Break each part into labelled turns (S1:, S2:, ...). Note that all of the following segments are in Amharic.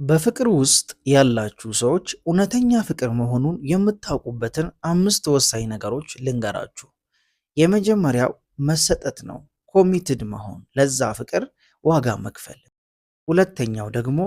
S1: በፍቅር ውስጥ ያላችሁ ሰዎች እውነተኛ ፍቅር መሆኑን የምታውቁበትን 5 ወሳኝ ነገሮች ልንገራችሁ። የመጀመሪያው መሰጠት ነው። ኮሚትድ መሆን፣ ለዛ ፍቅር ዋጋ መክፈል። ሁለተኛው ደግሞ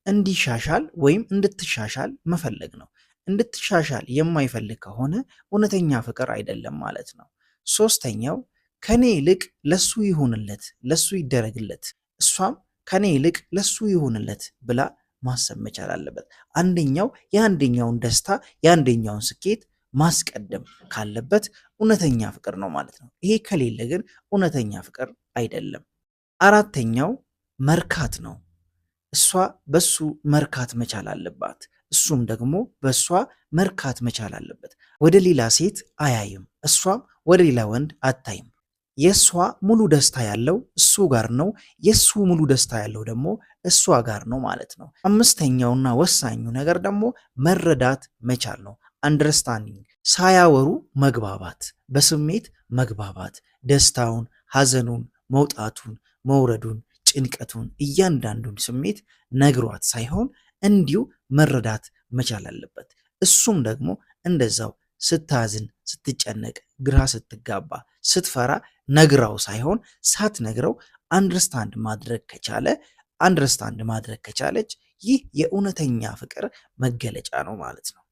S1: እንዲሻሻል ወይም እንድትሻሻል መፈለግ ነው። እንድትሻሻል የማይፈልግ ከሆነ እውነተኛ ፍቅር አይደለም ማለት ነው። ሶስተኛው ከኔ ይልቅ ለሱ ይሁንለት፣ ለሱ ይደረግለት፣ እሷም ከኔ ይልቅ ለሱ ይሁንለት ብላ ማሰብ መቻል አለበት። አንደኛው የአንደኛውን ደስታ የአንደኛውን ስኬት ማስቀደም ካለበት እውነተኛ ፍቅር ነው ማለት ነው። ይሄ ከሌለ ግን እውነተኛ ፍቅር አይደለም። አራተኛው መርካት ነው። እሷ በሱ መርካት መቻል አለባት፣ እሱም ደግሞ በእሷ መርካት መቻል አለበት። ወደ ሌላ ሴት አያይም፣ እሷም ወደ ሌላ ወንድ አታይም። የእሷ ሙሉ ደስታ ያለው እሱ ጋር ነው፣ የእሱ ሙሉ ደስታ ያለው ደግሞ እሷ ጋር ነው ማለት ነው። አምስተኛውና ወሳኙ ነገር ደግሞ መረዳት መቻል ነው። አንደርስታንዲንግ፣ ሳያወሩ መግባባት፣ በስሜት መግባባት፣ ደስታውን፣ ሐዘኑን፣ መውጣቱን፣ መውረዱን፣ ጭንቀቱን፣ እያንዳንዱን ስሜት ነግሯት ሳይሆን እንዲሁ መረዳት መቻል አለበት። እሱም ደግሞ እንደዛው ስታዝን፣ ስትጨነቅ፣ ግራ ስትጋባ፣ ስትፈራ ነግራው ሳይሆን ሳትነግረው አንደርስታንድ ማድረግ ከቻለ አንደርስታንድ ማድረግ ከቻለች ይህ የእውነተኛ ፍቅር መገለጫ ነው ማለት ነው።